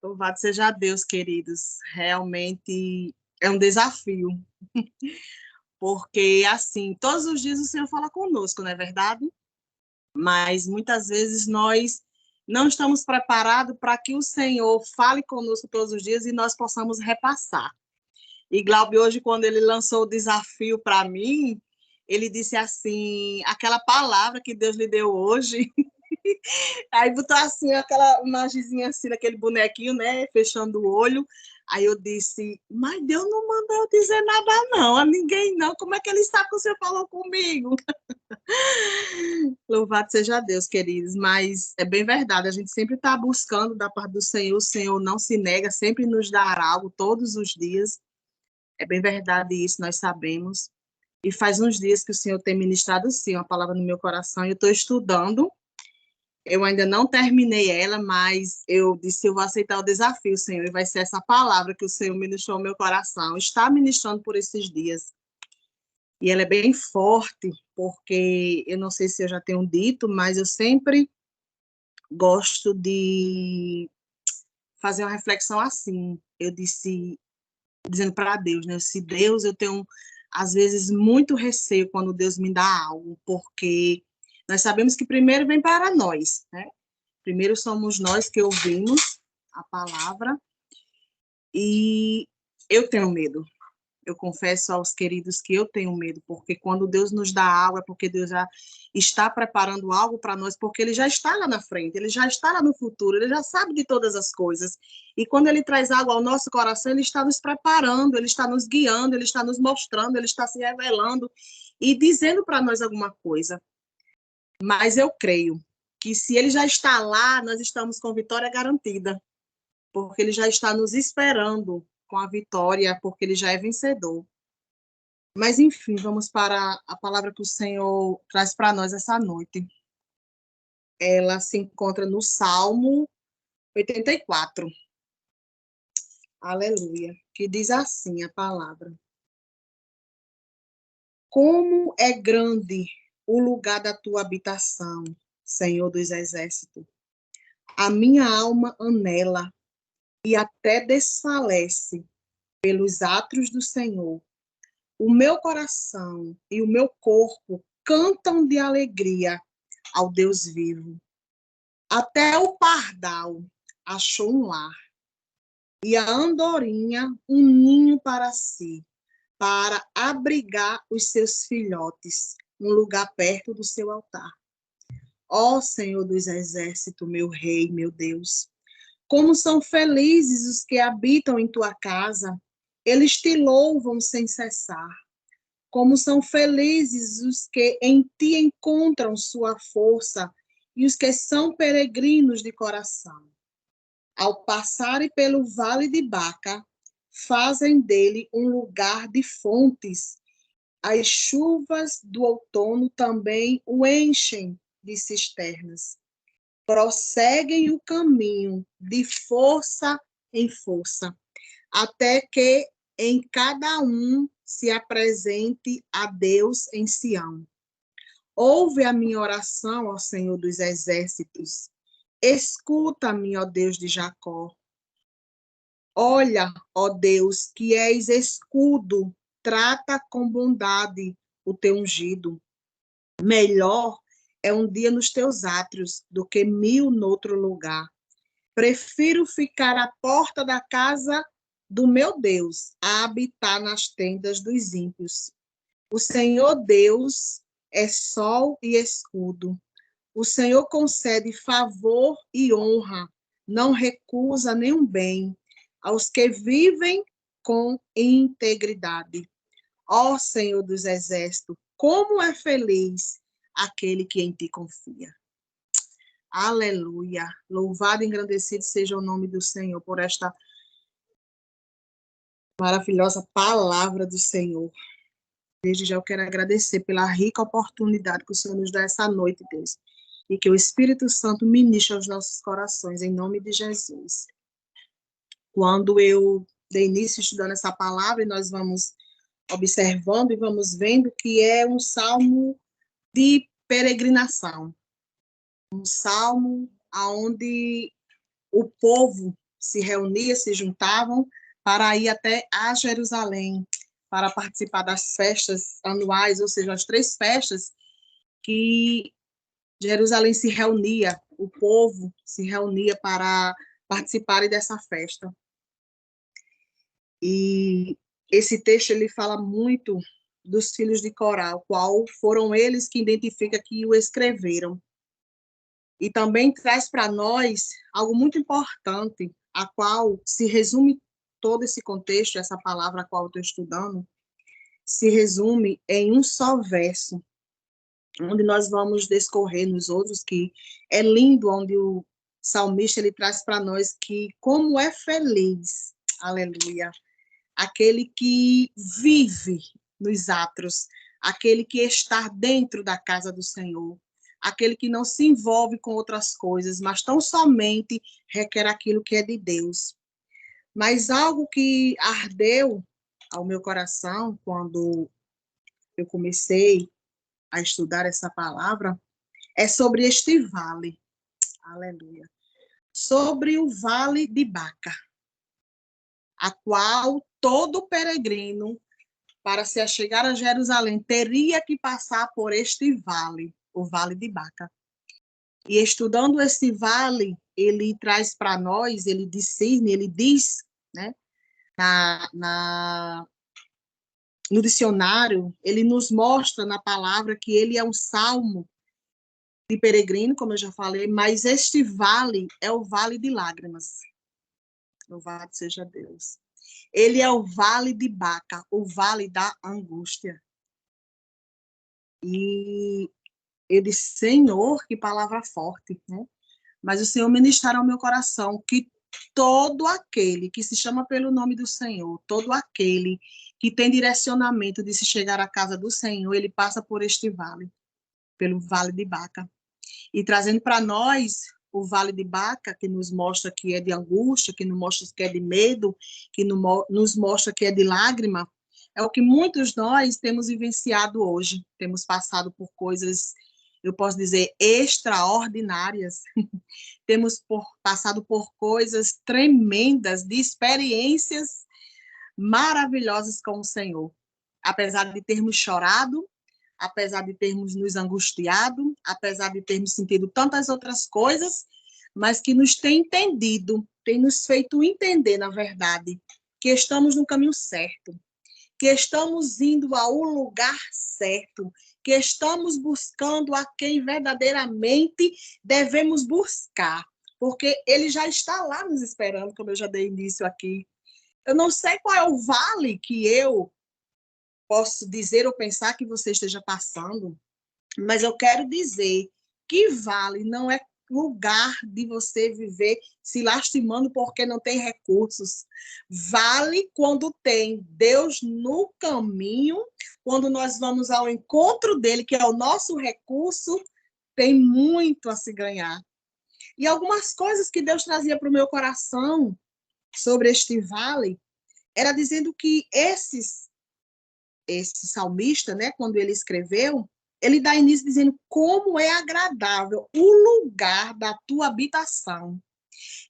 Louvado seja Deus, queridos. Realmente é um desafio, porque, assim, todos os dias o Senhor fala conosco, não é verdade? Mas muitas vezes nós não estamos preparados para que o Senhor fale conosco todos os dias e nós possamos repassar. E Glauber, hoje, quando ele lançou o desafio para mim, ele disse assim, aquela palavra que Deus lhe deu hoje, aí botou assim, aquela imagenzinha assim, daquele bonequinho, né, fechando o olho. Aí eu disse, mas Deus não mandou eu dizer nada não, a ninguém não, como é que ele sabe que você falou comigo? Louvado seja Deus, queridos, mas é bem verdade, a gente sempre está buscando da parte do Senhor, o Senhor não se nega, sempre nos dá algo, todos os dias, é bem verdade isso, nós sabemos, e faz uns dias que o Senhor tem ministrado, sim, uma palavra no meu coração, e eu estou estudando. Eu ainda não terminei ela, mas eu disse, eu vou aceitar o desafio, Senhor, e vai ser essa palavra que o Senhor ministrou ao meu coração. Está ministrando por esses dias. E ela é bem forte, porque eu não sei se eu já tenho dito, mas eu sempre gosto de fazer uma reflexão assim. Eu disse, dizendo para Deus, né? Se Deus, eu tenho, às vezes, muito receio quando Deus me dá algo, porque nós sabemos que primeiro vem para nós, né? Primeiro somos nós que ouvimos a palavra e eu tenho medo. Eu confesso aos queridos que eu tenho medo, porque quando Deus nos dá algo, é porque Deus já está preparando algo para nós, porque Ele já está lá na frente, Ele já está lá no futuro, Ele já sabe de todas as coisas. E quando Ele traz algo ao nosso coração, Ele está nos preparando, Ele está nos guiando, Ele está nos mostrando, Ele está se revelando e dizendo para nós alguma coisa. Mas eu creio que se Ele já está lá, nós estamos com vitória garantida, porque Ele já está nos esperando com a vitória, porque Ele já é vencedor. Mas, enfim, vamos para a palavra que o Senhor traz para nós essa noite. Ela se encontra no Salmo 84. Aleluia. Que diz assim a palavra. Como é grande o lugar da tua habitação, Senhor dos exércitos. A minha alma anela e até desfalece pelos atos do Senhor. O meu coração e o meu corpo cantam de alegria ao Deus vivo. Até o pardal achou um lar, e a andorinha um ninho para si, para abrigar os seus filhotes, um lugar perto do seu altar. Ó Senhor dos exércitos, meu Rei, meu Deus, como são felizes os que habitam em tua casa, eles te louvam sem cessar. Como são felizes os que em ti encontram sua força e os que são peregrinos de coração. Ao passarem pelo vale de Baca, fazem dele um lugar de fontes. As chuvas do outono também o enchem de cisternas. Prosseguem o caminho de força em força, até que em cada um se apresente a Deus em Sião. Ouve a minha oração, ó Senhor dos exércitos. Escuta-me, ó Deus de Jacó. Olha, ó Deus, que és escudo, trata com bondade o teu ungido. Melhor é um dia nos teus átrios do que 1000 noutro lugar. Prefiro ficar à porta da casa do meu Deus a habitar nas tendas dos ímpios. O Senhor Deus é sol e escudo. O Senhor concede favor e honra, não recusa nenhum bem aos que vivem com integridade. Ó Senhor dos exércitos, como é feliz aquele que em ti confia. Aleluia. Louvado e engrandecido seja o nome do Senhor por esta maravilhosa palavra do Senhor. Desde já eu quero agradecer pela rica oportunidade que o Senhor nos dá essa noite, Deus. E que o Espírito Santo ministre aos nossos corações, em nome de Jesus. Quando eu dei início estudando essa palavra, e nós vamos observando e vamos vendo que é um salmo de peregrinação. Um salmo onde o povo se reuniam, se juntavam para ir até a Jerusalém, para participar das festas anuais, ou seja, as 3 festas que Jerusalém se reunia, o povo se reunia para participarem dessa festa. E esse texto ele fala muito dos filhos de Corá, qual foram eles que identifica que o escreveram. E também traz para nós algo muito importante, a qual se resume todo esse contexto, essa palavra a qual eu estou estudando, se resume em um só verso, onde nós vamos discorrer nos outros, que é lindo, onde o salmista ele traz para nós que como é feliz, aleluia, aquele que vive nos atos, aquele que está dentro da casa do Senhor, aquele que não se envolve com outras coisas, mas tão somente requer aquilo que é de Deus. Mas algo que ardeu ao meu coração quando eu comecei a estudar essa palavra é sobre este vale, aleluia, sobre o vale de Baca, a qual todo peregrino, para se achegar a Jerusalém, teria que passar por este vale, o vale de Baca. E estudando esse vale, ele traz para nós, ele discerne, ele diz, né, no dicionário, ele nos mostra na palavra que ele é um salmo de peregrino, como eu já falei, mas este vale é o vale de lágrimas. Louvado seja Deus. Ele é o vale de Baca, o vale da angústia. E eu disse, Senhor, que palavra forte, né? Mas o Senhor ministrar ao meu coração que todo aquele que se chama pelo nome do Senhor, todo aquele que tem direcionamento de se chegar à casa do Senhor, ele passa por este vale, pelo vale de Baca. E trazendo para nós o vale de Baca, que nos mostra que é de angústia, que nos mostra que é de medo, que nos mostra que é de lágrima, é o que muitos de nós temos vivenciado hoje. Temos passado por coisas, eu posso dizer, extraordinárias. Temos passado por coisas tremendas, de experiências maravilhosas com o Senhor. Apesar de termos chorado, apesar de termos nos angustiado, apesar de termos sentido tantas outras coisas, mas que nos tem entendido, tem nos feito entender, na verdade, que estamos no caminho certo, que estamos indo a um lugar certo, que estamos buscando a quem verdadeiramente devemos buscar, porque ele já está lá nos esperando, como eu já dei início aqui. Eu não sei qual é o vale que eu posso dizer ou pensar que você esteja passando, mas eu quero dizer que vale não é lugar de você viver se lastimando porque não tem recursos. Vale quando tem Deus no caminho, quando nós vamos ao encontro dele, que é o nosso recurso, tem muito a se ganhar. E algumas coisas que Deus trazia para o meu coração sobre este vale, era dizendo que esse salmista, né, quando ele escreveu, ele dá início dizendo como é agradável o lugar da tua habitação.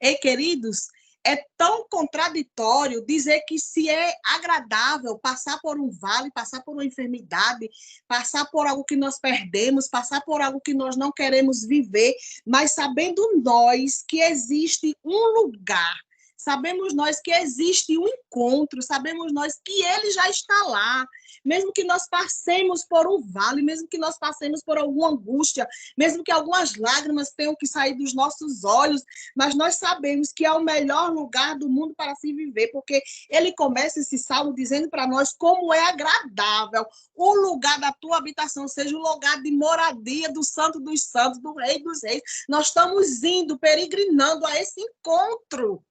E, queridos, é tão contraditório dizer que se é agradável passar por um vale, passar por uma enfermidade, passar por algo que nós perdemos, passar por algo que nós não queremos viver, mas sabendo nós que existe um lugar, sabemos nós que existe um encontro, sabemos nós que ele já está lá, mesmo que nós passemos por um vale, mesmo que nós passemos por alguma angústia, mesmo que algumas lágrimas tenham que sair dos nossos olhos, mas nós sabemos que é o melhor lugar do mundo para se viver, porque ele começa esse salmo dizendo para nós como é agradável o lugar da tua habitação, seja o lugar de moradia do Santo dos Santos, do Rei dos Reis. Nós estamos indo, peregrinando a esse encontro.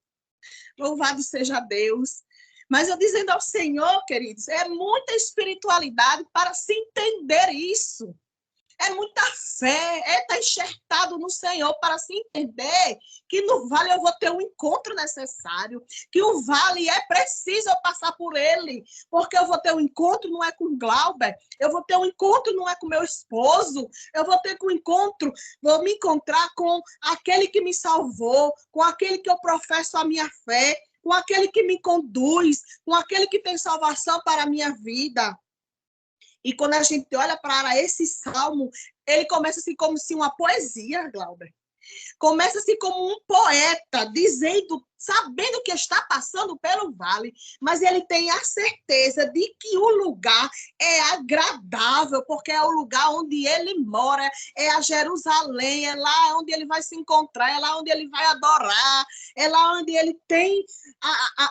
Louvado seja Deus. Mas eu dizendo ao Senhor, queridos, é muita espiritualidade para se entender isso. É muita fé, é estar enxertado no Senhor para se entender que no vale eu vou ter um encontro necessário, que o vale é preciso eu passar por ele, porque eu vou ter um encontro não é com o Glauber, eu vou ter um encontro não é com meu esposo, eu vou ter um encontro, vou me encontrar com aquele que me salvou, com aquele que eu professo a minha fé, com aquele que me conduz, com aquele que tem salvação para a minha vida. E quando a gente olha para esse salmo, ele começa assim como se uma poesia, Glauber. Começa assim como um poeta, dizendo, sabendo que está passando pelo vale, mas ele tem a certeza de que o lugar é agradável, porque é o lugar onde ele mora, é a Jerusalém, é lá onde ele vai se encontrar, é lá onde ele vai adorar, é lá onde ele tem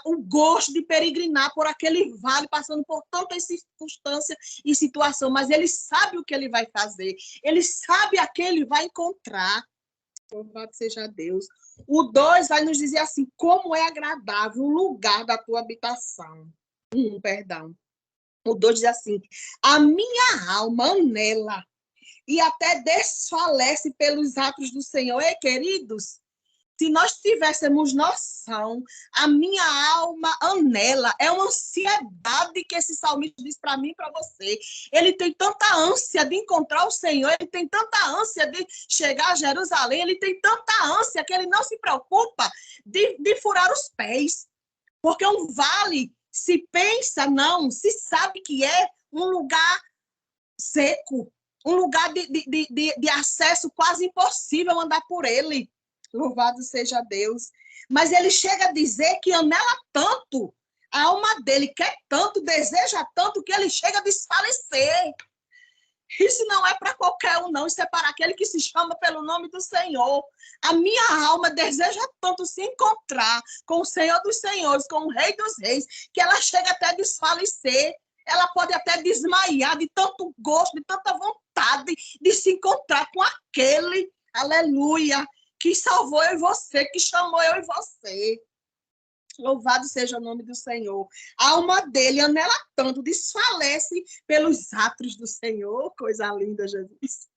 o gosto de peregrinar por aquele vale, passando por tantas circunstâncias e situação, mas ele sabe o que ele vai fazer, ele sabe a quem ele vai encontrar. Louvado seja Deus. O 2 vai nos dizer assim, como é agradável o lugar da tua habitação. Perdão. O 2 diz assim, a minha alma anela e até desfalece pelos atos do Senhor. Ei, queridos, se nós tivéssemos noção, a minha alma anela, é uma ansiedade que esse salmista diz para mim e para você. Ele tem tanta ânsia de encontrar o Senhor, ele tem tanta ânsia de chegar a Jerusalém, ele tem tanta ânsia que ele não se preocupa de furar os pés. Porque um vale, se pensa, não, se sabe que é um lugar seco, um lugar de acesso quase impossível andar por ele. Louvado seja Deus. Mas ele chega a dizer que anela tanto, a alma dele quer tanto, deseja tanto, que ele chega a desfalecer. Isso não é para qualquer um, não. Isso é para aquele que se chama pelo nome do Senhor. A minha alma deseja tanto se encontrar com o Senhor dos Senhores, com o Rei dos Reis, que ela chega até a desfalecer. Ela pode até desmaiar de tanto gosto, de tanta vontade de se encontrar com aquele, aleluia, que salvou eu e você, que chamou eu e você. Louvado seja o nome do Senhor. A alma dele anela tanto, desfalece pelos atos do Senhor. Coisa linda, Jesus.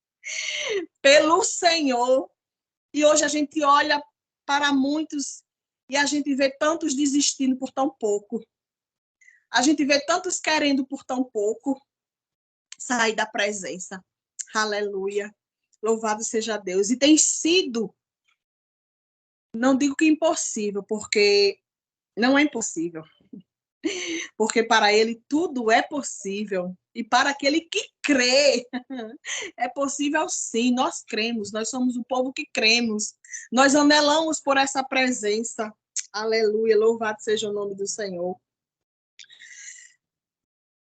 Pelo Senhor. E hoje a gente olha para muitos e a gente vê tantos desistindo por tão pouco. A gente vê tantos querendo por tão pouco sair da presença. Aleluia. Louvado seja Deus. E tem sido, não digo que impossível, porque não é impossível. Porque para ele tudo é possível. E para aquele que crê, é possível sim. Nós cremos, nós somos o povo que cremos. Nós anelamos por essa presença. Aleluia, louvado seja o nome do Senhor.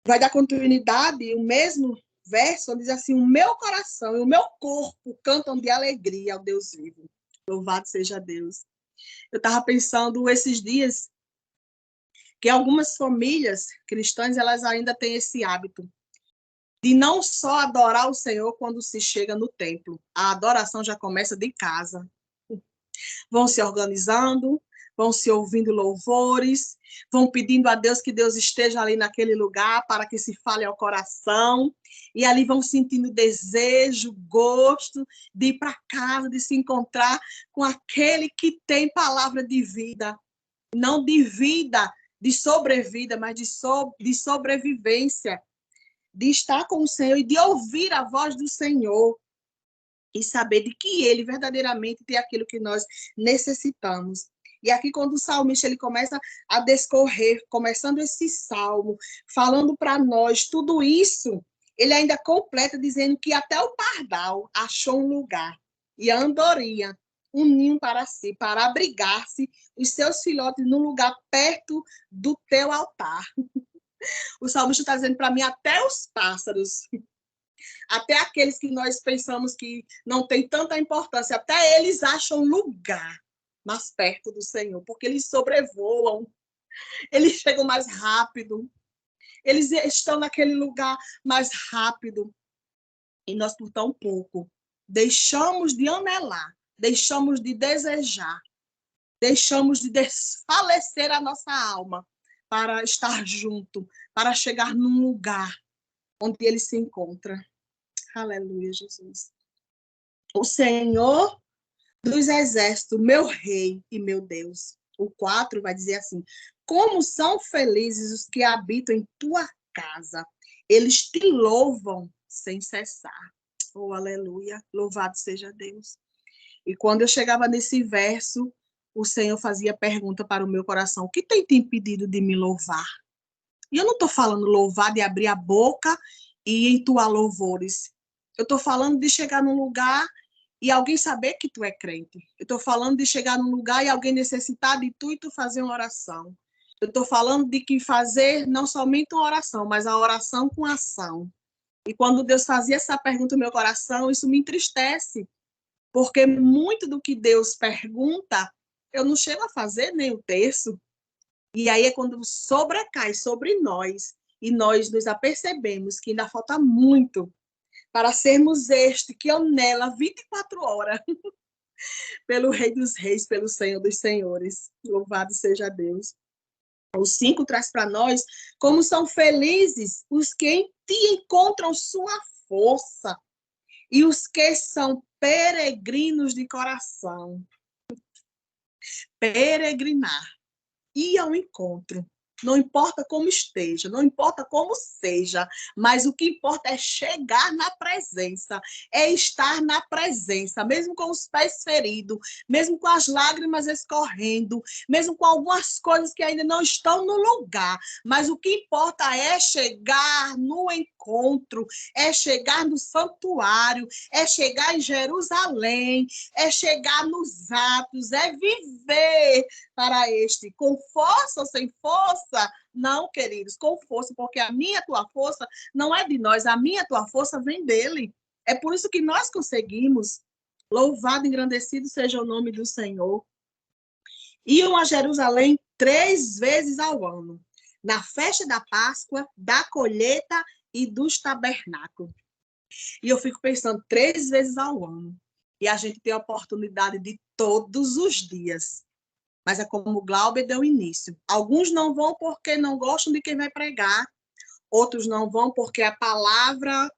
Vai dar continuidade, o mesmo verso, onde diz assim, o meu coração e o meu corpo cantam de alegria ao Deus vivo. Louvado seja Deus. Eu estava pensando esses dias que algumas famílias cristãs, elas ainda têm esse hábito de não só adorar o Senhor quando se chega no templo. A adoração já começa de casa. Vão se organizando, vão se ouvindo louvores, vão pedindo a Deus que Deus esteja ali naquele lugar para que se fale ao coração, e ali vão sentindo desejo, gosto de ir para casa, de se encontrar com aquele que tem palavra de vida, não de vida, de sobrevida, mas de sobrevivência, de estar com o Senhor e de ouvir a voz do Senhor e saber de que ele verdadeiramente tem aquilo que nós necessitamos. E aqui quando o salmista ele começa a descorrer, começando esse salmo, falando para nós tudo isso, ele ainda completa dizendo que até o pardal achou um lugar e a andorinha um ninho para si, para abrigar-se os seus filhotes num lugar perto do teu altar. O salmista está dizendo para mim, até os pássaros, até aqueles que nós pensamos que não tem tanta importância, até eles acham lugar mais perto do Senhor, porque eles sobrevoam, eles chegam mais rápido, eles estão naquele lugar mais rápido. E nós, por tão pouco, deixamos de anelar, deixamos de desejar, deixamos de desfalecer a nossa alma para estar junto, para chegar num lugar onde ele se encontra. Aleluia, Jesus. O Senhor dos exércitos, meu rei e meu Deus. O 4 vai dizer assim: como são felizes os que habitam em tua casa. Eles te louvam sem cessar. Oh, aleluia. Louvado seja Deus. E quando eu chegava nesse verso, o Senhor fazia pergunta para o meu coração: o que tem te impedido de me louvar? E eu não estou falando louvar de abrir a boca e entoar louvores. Eu estou falando de chegar num lugar e alguém saber que tu é crente. Eu estou falando de chegar num lugar e alguém necessitar de tu e tu fazer uma oração. Eu estou falando de que fazer não somente uma oração, mas a oração com ação. E quando Deus fazia essa pergunta no meu coração, isso me entristece, porque muito do que Deus pergunta, eu não chego a fazer nem o terço. E aí é quando sobrecai sobre nós, e nós nos apercebemos que ainda falta muito para sermos este que anela 24 horas pelo Rei dos Reis, pelo Senhor dos Senhores. Louvado seja Deus. O 5 traz para nós como são felizes os que em ti encontram sua força e os que são peregrinos de coração. Peregrinar, ir ao encontro. Não importa como esteja, não importa como seja, mas o que importa é chegar na presença, é estar na presença, mesmo com os pés feridos, mesmo com as lágrimas escorrendo, mesmo com algumas coisas que ainda não estão no lugar, mas o que importa é chegar no encontro, é chegar no santuário, é chegar em Jerusalém, é chegar nos atos, é viver para este, com força ou sem força? Não, queridos, com força, porque a minha, tua força não é de nós, a minha, tua força vem dele. É por isso que nós conseguimos. Louvado e engrandecido seja o nome do Senhor. Iam a Jerusalém 3 vezes ao ano, na festa da Páscoa, da colheita e dos tabernáculos. E eu fico pensando, 3 vezes ao ano. E a gente tem a oportunidade de todos os dias. Mas é como o Glauber deu início. Alguns não vão porque não gostam de quem vai pregar, outros não vão porque a palavra,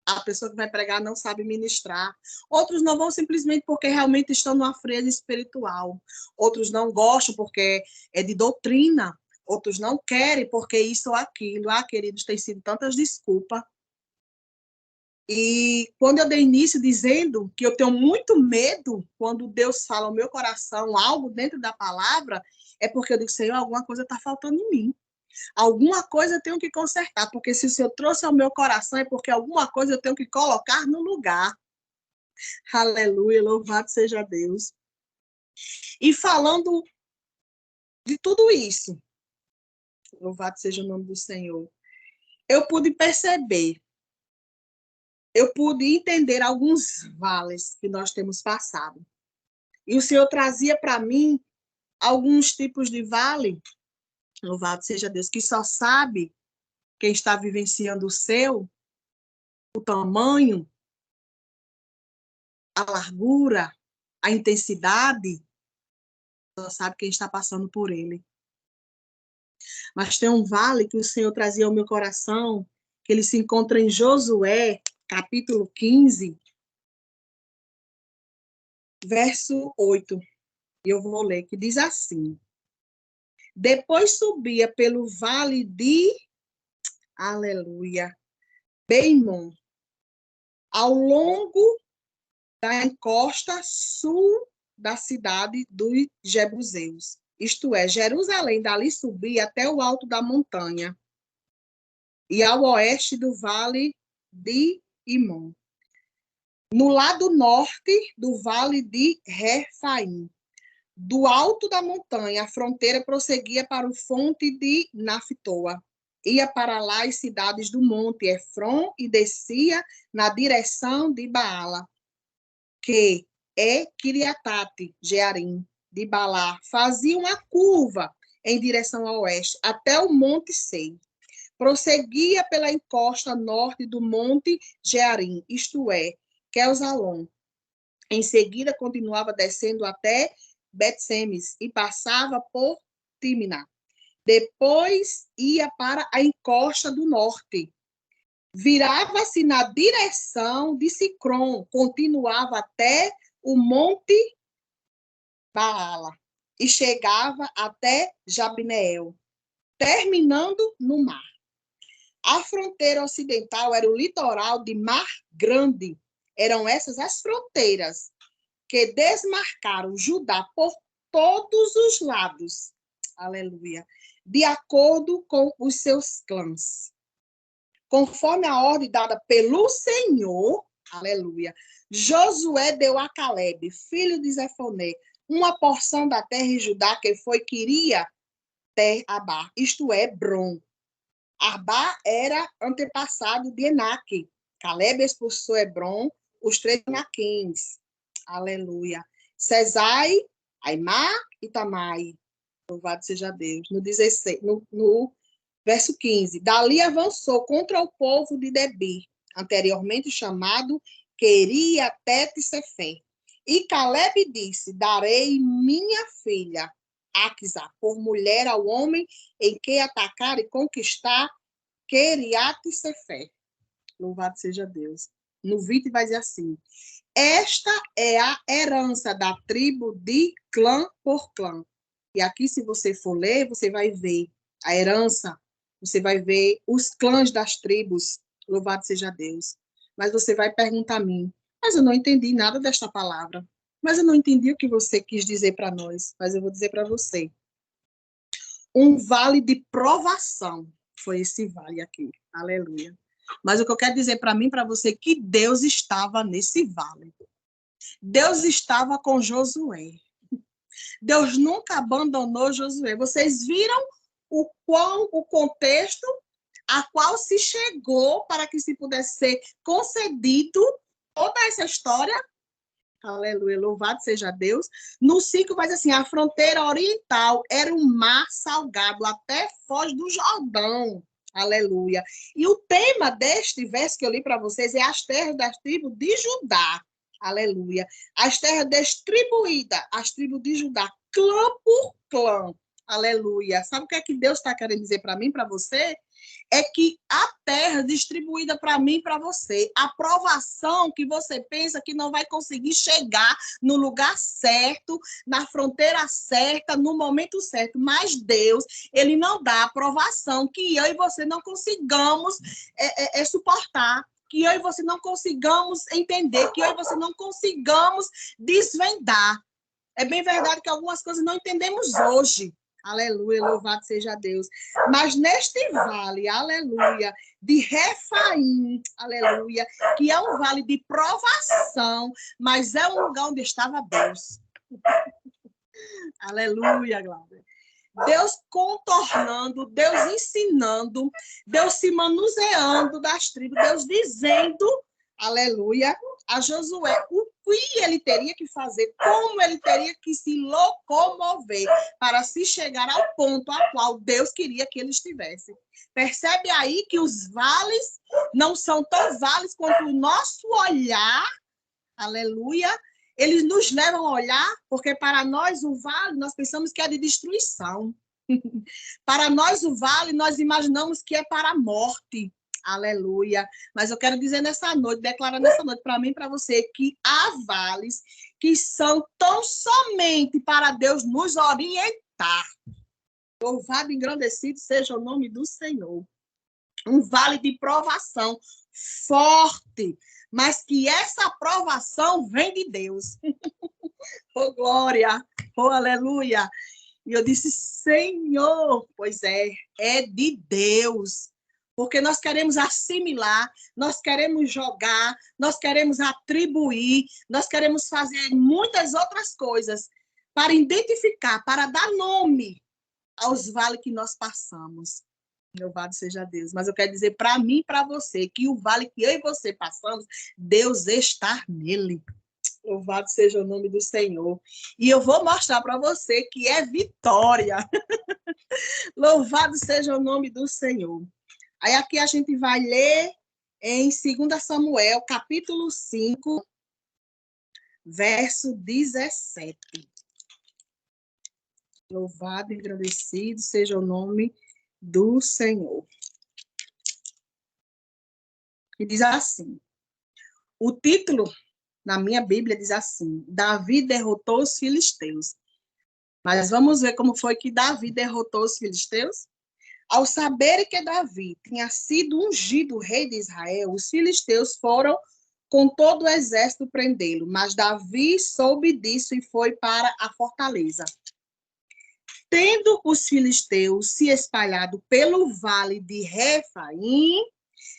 a pessoa que vai pregar não sabe ministrar, outros não vão simplesmente porque realmente estão numa frieza espiritual, outros não gostam porque é de doutrina, outros não querem porque isso ou aquilo. Ah, queridos, tem sido tantas desculpas. E quando eu dei início dizendo que eu tenho muito medo quando Deus fala ao meu coração algo dentro da palavra, é porque eu digo, Senhor, alguma coisa está faltando em mim. Alguma coisa eu tenho que consertar, porque se o Senhor trouxe ao meu coração é porque alguma coisa eu tenho que colocar no lugar. Aleluia, louvado seja Deus. E falando de tudo isso, louvado seja o nome do Senhor, eu pude perceber, eu pude entender alguns vales que nós temos passado. E o Senhor trazia para mim alguns tipos de vale, louvado seja Deus, que só sabe quem está vivenciando o seu, o tamanho, a largura, a intensidade, só sabe quem está passando por ele. Mas tem um vale que o Senhor trazia ao meu coração, que ele se encontra em Josué, capítulo 15, verso 8. E eu vou ler, que diz assim: depois subia pelo vale de, aleluia, Beimon, ao longo da encosta sul da cidade dos Jebuseus. Isto é, Jerusalém dali subia até o alto da montanha e ao oeste do vale de Imon. No lado norte do vale de Refaim. Do alto da montanha, a fronteira prosseguia para o fonte de Naftoa. Ia para lá as cidades do monte Efron e descia na direção de Baala, que é Kiriatate, Jearim, de Balá. Fazia uma curva em direção ao oeste, até o monte Sei. Prosseguia pela encosta norte do monte Jearim, isto é, Quelzalom. Em seguida, continuava descendo até Bet-Semes e passava por Timna. Depois ia para a encosta do norte, virava-se na direção de Sicrom, continuava até o monte Baala e chegava até Jabneel, terminando no mar. A fronteira ocidental era o litoral de Mar Grande. Eram essas as fronteiras que desmarcaram Judá por todos os lados. Aleluia. De acordo com os seus clãs. Conforme a ordem dada pelo Senhor, aleluia, Josué deu a Calebe, filho de Zefoné, uma porção da terra de Judá que foi Quiria Ter-Abá, isto é, Brom. Arbá era antepassado de Enaque. Calebe expulsou Hebron, os 3 Enaquins. Aleluia. Cesai, Aimá e Tamai. Louvado seja Deus. No 16, no verso 15. Dali avançou contra o povo de Debir, anteriormente chamado Queria-Tete-Sefé. E Calebe disse: darei minha filha, Aquisa, por mulher ao homem em que atacar e conquistar Queriate-Sefé. Louvado seja Deus. No 20 vai dizer assim: esta é a herança da tribo de clã por clã. E aqui, se você for ler, você vai ver a herança, você vai ver os clãs das tribos. Louvado seja Deus. Mas você vai perguntar a mim: mas eu não entendi nada desta palavra. Mas eu não entendi o que você quis dizer para nós. Mas eu vou dizer para você. Um vale de provação foi esse vale aqui. Aleluia. Mas o que eu quero dizer para mim, para você, é que Deus estava nesse vale. Deus estava com Josué. Deus nunca abandonou Josué. Vocês viram o contexto a qual se chegou para que se pudesse ser concedido toda essa história? Aleluia, louvado seja Deus. No 5 vai dizer assim, a fronteira oriental era um mar salgado até Foz do Jordão. Aleluia. E o tema deste verso que eu li para vocês é as terras das tribos de Judá. Aleluia. As terras distribuídas, as tribos de Judá, clã por clã. Aleluia. Sabe o que é que Deus está querendo dizer para mim, para você? É que a terra distribuída para mim e para você, a provação que você pensa que não vai conseguir chegar no lugar certo, na fronteira certa, no momento certo, mas Deus, ele não dá a provação que eu e você não consigamos suportar, que eu e você não consigamos entender, que eu e você não consigamos desvendar. É bem verdade que algumas coisas não entendemos hoje. Aleluia, louvado seja Deus. Mas neste vale, aleluia, de Refaim, aleluia, que é um vale de provação, mas é um lugar onde estava Deus. Aleluia, Glória. Deus contornando, Deus ensinando, Deus se manuseando das tribos, Deus dizendo, aleluia, a Josué o que ele teria que fazer, como ele teria que se locomover para se chegar ao ponto ao qual Deus queria que ele estivesse. Percebe aí que os vales não são tão vales quanto o nosso olhar, aleluia, eles nos levam a olhar, porque para nós o vale, nós pensamos que é de destruição. Para nós o vale, nós imaginamos que é para a morte. Aleluia. Mas eu quero dizer nessa noite, declarar nessa noite para mim e para você, que há vales que são tão somente para Deus nos orientar. Louvado e engrandecido seja o nome do Senhor. Um vale de provação forte, mas que essa provação vem de Deus. Oh, glória! Oh, aleluia! E eu disse, Senhor, pois é de Deus. Porque nós queremos assimilar, nós queremos jogar, nós queremos atribuir, nós queremos fazer muitas outras coisas para identificar, para dar nome aos vales que nós passamos. Louvado seja Deus. Mas eu quero dizer para mim e para você que o vale que eu e você passamos, Deus está nele. Louvado seja o nome do Senhor. E eu vou mostrar para você que é vitória. Louvado seja o nome do Senhor. Aí aqui a gente vai ler em 2 Samuel, capítulo 5, verso 17. Louvado e agradecido seja o nome do Senhor. E diz assim, o título na minha Bíblia diz assim, Davi derrotou os filisteus. Mas vamos ver como foi que Davi derrotou os filisteus? Ao saber que Davi tinha sido ungido rei de Israel, os filisteus foram com todo o exército prendê-lo, mas Davi soube disso e foi para a fortaleza. Tendo os filisteus se espalhado pelo vale de Refaim,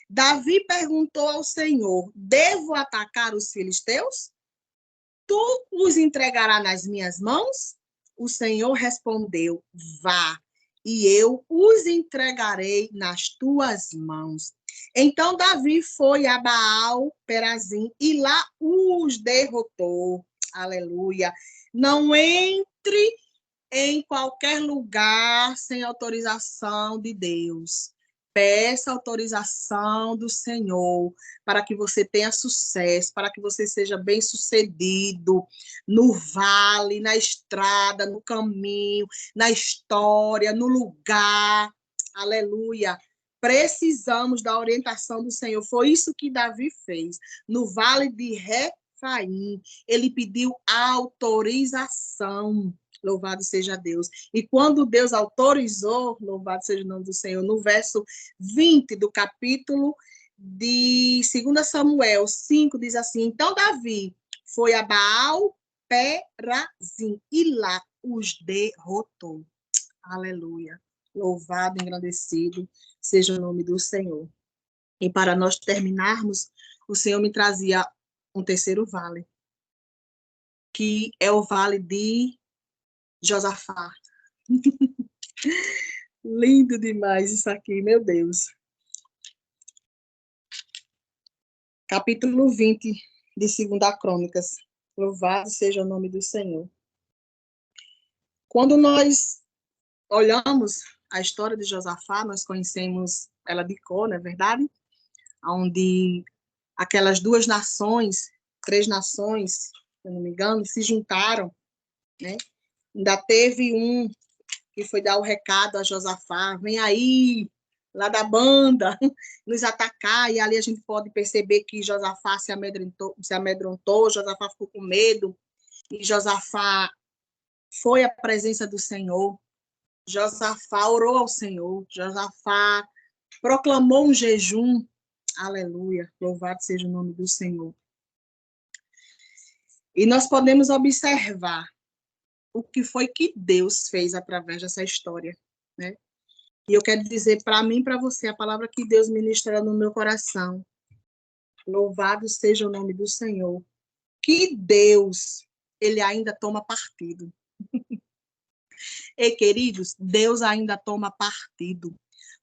Davi perguntou ao Senhor, devo atacar os filisteus? Tu os entregarás nas minhas mãos? O Senhor respondeu, vá, e eu os entregarei nas tuas mãos. Então Davi foi a Baal Perazim e lá os derrotou. Aleluia. Não entre em qualquer lugar sem autorização de Deus. Peça autorização do Senhor para que você tenha sucesso, para que você seja bem-sucedido no vale, na estrada, no caminho, na história, no lugar. Aleluia. Precisamos da orientação do Senhor. Foi isso que Davi fez. No vale de Refaim, ele pediu autorização. Louvado seja Deus. E quando Deus autorizou, louvado seja o nome do Senhor, no verso 20 do capítulo de 2 Samuel 5, diz assim, então Davi foi a Baal Perazim e lá os derrotou. Aleluia. Louvado, engrandecido seja o nome do Senhor. E para nós terminarmos, o Senhor me trazia um terceiro vale, que é o vale de Josafá. Lindo demais isso aqui, meu Deus. Capítulo 20 de 2 Crônicas. Louvado seja o nome do Senhor. Quando nós olhamos a história de Josafá, nós conhecemos ela de cor, não é verdade? Onde aquelas duas nações, três nações, se eu não me engano, se juntaram, né? Ainda teve um que foi dar o recado a Josafá, vem aí, lá da banda, nos atacar, e ali a gente pode perceber que Josafá se amedrontou, Josafá ficou com medo, e Josafá foi à presença do Senhor, Josafá orou ao Senhor, Josafá proclamou um jejum, aleluia, louvado seja o nome do Senhor. E nós podemos observar o que foi que Deus fez através dessa história, né? E eu quero dizer para mim e para você a palavra que Deus ministra no meu coração. Louvado seja o nome do Senhor. Que Deus, ele ainda toma partido. E, queridos, Deus ainda toma partido.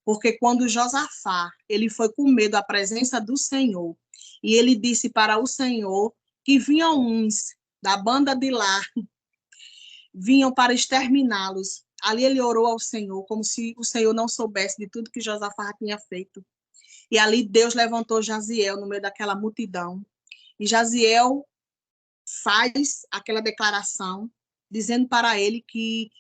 Porque quando Josafá, ele foi com medo à presença do Senhor, e ele disse para o Senhor que vinham uns da banda de lá, vinham para exterminá-los. Ali ele orou ao Senhor, como se o Senhor não soubesse de tudo que Josafá tinha feito. E ali Deus levantou Jaziel no meio daquela multidão. E Jaziel faz aquela declaração, dizendo para ele que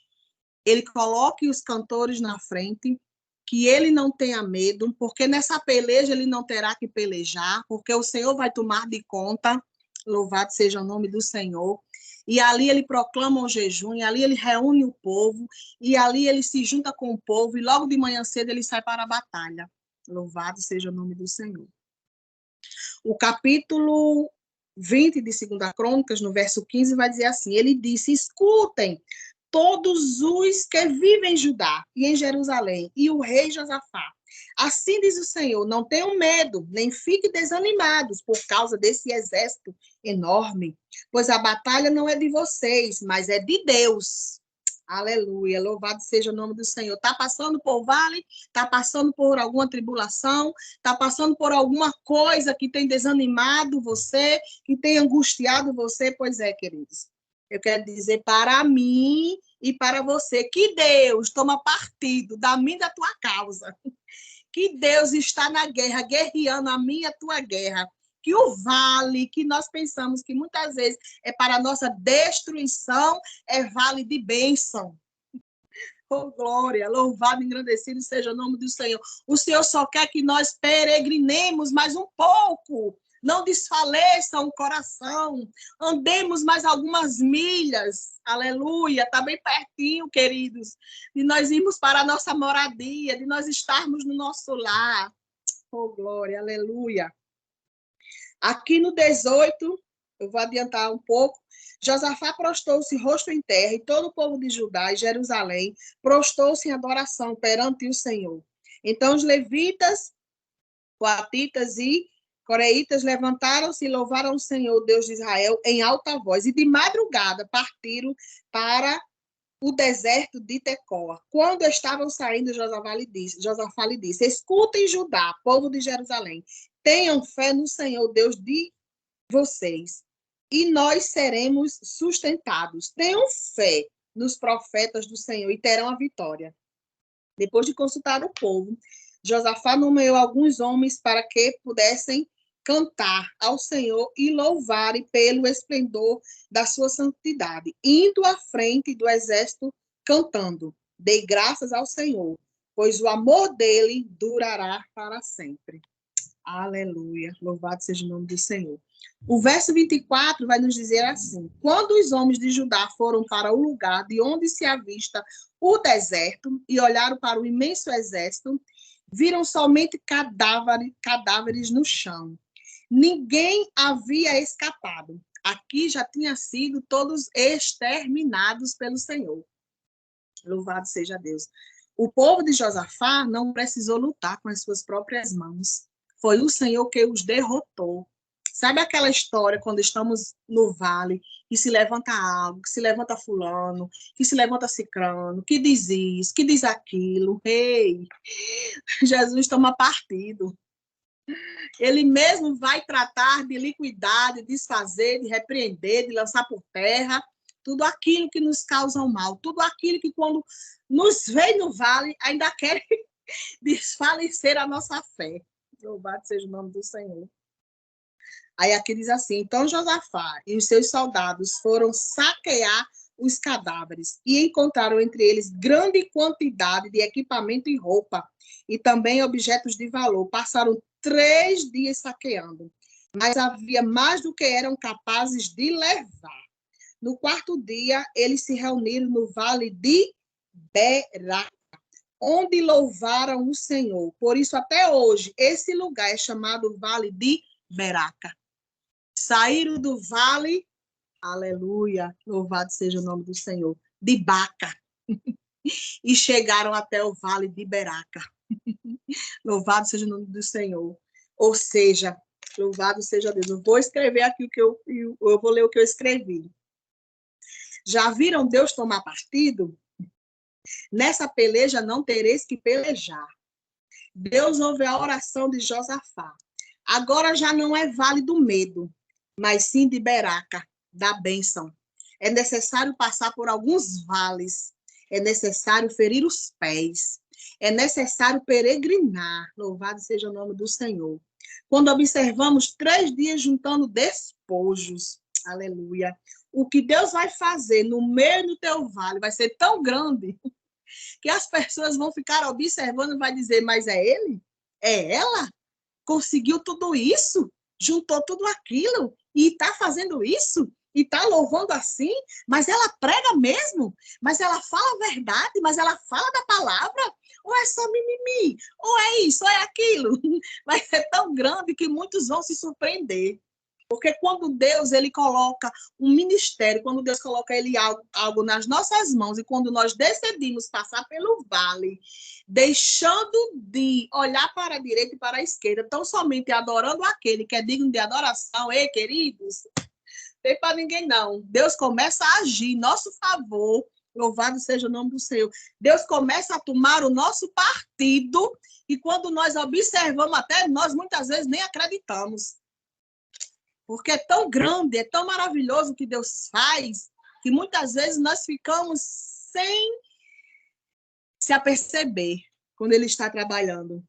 ele coloque os cantores na frente, que ele não tenha medo, porque nessa peleja ele não terá que pelejar, porque o Senhor vai tomar de conta, louvado seja o nome do Senhor. E ali ele proclama o jejum, e ali ele reúne o povo, e ali ele se junta com o povo, e logo de manhã cedo ele sai para a batalha. Louvado seja o nome do Senhor. O capítulo 20 de 2 Crônicas, no verso 15, vai dizer assim, ele disse, escutem todos os que vivem em Judá e em Jerusalém, e o rei Josafá. Assim diz o Senhor, não tenham medo, nem fiquem desanimados por causa desse exército enorme, pois a batalha não é de vocês, mas é de Deus. Aleluia, louvado seja o nome do Senhor. Está passando por vale, está passando por alguma tribulação, está passando por alguma coisa que tem desanimado você, que tem angustiado você, pois é, queridos. Eu quero dizer para mim e para você que Deus toma partido da minha e da tua causa. Que Deus está na guerra, guerreando a minha e a tua guerra. Que o vale que nós pensamos que muitas vezes é para a nossa destruição, é vale de bênção. Oh, glória, louvado e engrandecido seja o nome do Senhor. O Senhor só quer que nós peregrinemos mais um pouco. Não desfaleça o coração. Andemos mais algumas milhas. Aleluia. Está bem pertinho, queridos. De nós irmos para a nossa moradia, de nós estarmos no nosso lar. Oh, glória, aleluia. Aqui no 18, eu vou adiantar um pouco. Josafá prostou-se rosto em terra, e todo o povo de Judá e Jerusalém prostou-se em adoração perante o Senhor. Então os levitas, coatitas e coreitas levantaram-se e louvaram o Senhor, Deus de Israel, em alta voz. E de madrugada partiram para o deserto de Tecoa. Quando estavam saindo, Josafá lhe disse: escutem, Judá, povo de Jerusalém, tenham fé no Senhor, Deus de vocês, e nós seremos sustentados. Tenham fé nos profetas do Senhor e terão a vitória. Depois de consultar o povo, Josafá nomeou alguns homens para que pudessem cantar ao Senhor e louvarem pelo esplendor da sua santidade, indo à frente do exército cantando: dei graças ao Senhor, pois o amor dele durará para sempre. Aleluia, louvado seja o nome do Senhor. O verso 24 vai nos dizer assim: quando os homens de Judá foram para o lugar de onde se avista o deserto e olharam para o imenso exército, viram somente cadáveres no chão. Ninguém havia escapado. Aqui já tinha sido todos exterminados pelo Senhor. Louvado seja Deus. O povo de Josafá não precisou lutar com as suas próprias mãos. Foi o Senhor que os derrotou. Sabe aquela história quando estamos no vale, que se levanta algo, que se levanta fulano, que se levanta cicrano, que diz isso, que diz aquilo. Ei, Jesus toma partido. Ele mesmo vai tratar de liquidar, de desfazer, de repreender, de lançar por terra tudo aquilo que nos causa mal, tudo aquilo que quando nos vem no vale ainda quer desfalecer a nossa fé. Louvado seja o nome do Senhor. Aí aqui diz assim: então Josafá e os seus soldados foram saquear os cadáveres e encontraram entre eles grande quantidade de equipamento e roupa, e também objetos de valor. Passaram 3 dias saqueando, mas havia mais do que eram capazes de levar. No 4º dia, eles se reuniram no vale de Beraca, onde louvaram o Senhor. Por isso, até hoje, esse lugar é chamado Vale de Beraca. Saíram do vale, aleluia, louvado seja o nome do Senhor, de Baca, e chegaram até o vale de Beraca. Louvado seja o nome do Senhor. Ou seja, louvado seja Deus. Eu vou escrever aqui eu vou ler o que eu escrevi. Já viram Deus tomar partido? Nessa peleja não tereis que pelejar. Deus ouve a oração de Josafá. Agora já não é vale do medo, mas sim de Beraca, da bênção. É necessário passar por alguns vales. É necessário ferir os pés. É necessário peregrinar. Louvado seja o nome do Senhor. Quando observamos 3 dias juntando despojos, aleluia, o que Deus vai fazer no meio do teu vale vai ser tão grande que as pessoas vão ficar observando e vai dizer: mas é ele? É ela? Conseguiu tudo isso? Juntou tudo aquilo? E está fazendo isso? E está louvando assim? Mas ela prega mesmo? Mas ela fala a verdade? Mas ela fala da palavra? Ou é só mimimi? Ou é isso? Ou é aquilo? Vai ser tão grande que muitos vão se surpreender. Porque quando Deus ele coloca um ministério, quando Deus coloca ele algo nas nossas mãos, e quando nós decidimos passar pelo vale, deixando de olhar para a direita e para a esquerda, tão somente adorando aquele que é digno de adoração, ei, queridos, não tem para ninguém não. Deus começa a agir em nosso favor, louvado seja o nome do Senhor. Deus começa a tomar o nosso partido, e quando nós observamos, até nós muitas vezes nem acreditamos. Porque é tão grande, é tão maravilhoso o que Deus faz, que muitas vezes nós ficamos sem se aperceber quando Ele está trabalhando.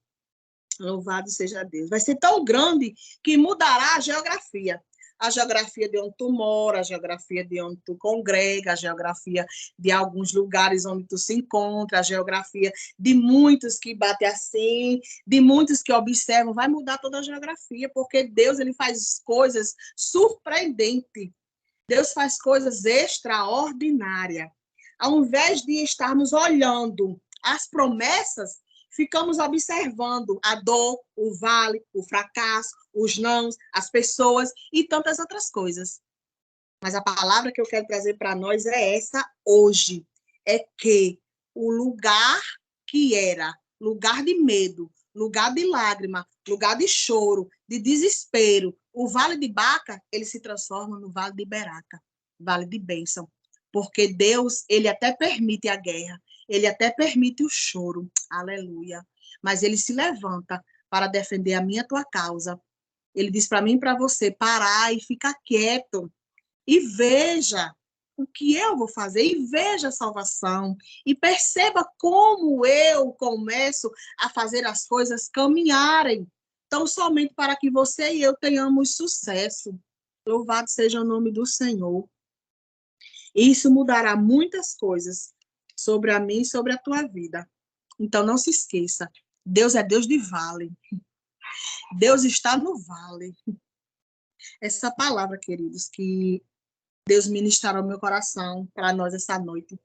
Louvado seja Deus. Vai ser tão grande que mudará a geografia. a geografia de onde tu mora, a geografia de onde tu congrega, a geografia de alguns lugares onde tu se encontra, a geografia de muitos que batem assim, de muitos que observam, vai mudar toda a geografia, porque Deus ele faz coisas surpreendentes. Deus faz coisas extraordinárias. Ao invés de estarmos olhando as promessas, ficamos observando a dor, o vale, o fracasso, os nãos, as pessoas e tantas outras coisas. Mas a palavra que eu quero trazer para nós é essa hoje. É que o lugar que era lugar de medo, lugar de lágrima, lugar de choro, de desespero, o vale de Baca, ele se transforma no vale de Beraca, vale de bênção. Porque Deus, ele até permite a guerra, ele até permite o choro, aleluia. Mas ele se levanta para defender a minha e a tua causa. Ele diz para mim e para você parar e ficar quieto e veja o que eu vou fazer, e veja a salvação, e perceba como eu começo a fazer as coisas caminharem, tão somente para que você e eu tenhamos sucesso. Louvado seja o nome do Senhor. Isso mudará muitas coisas sobre a mim e sobre a tua vida. Então não se esqueça, Deus é Deus de vale. Deus está no vale. Essa palavra, queridos, que Deus ministrar ao meu coração para nós essa noite.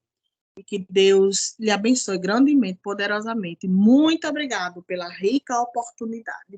E que Deus lhe abençoe grandemente, poderosamente. Muito obrigado pela rica oportunidade.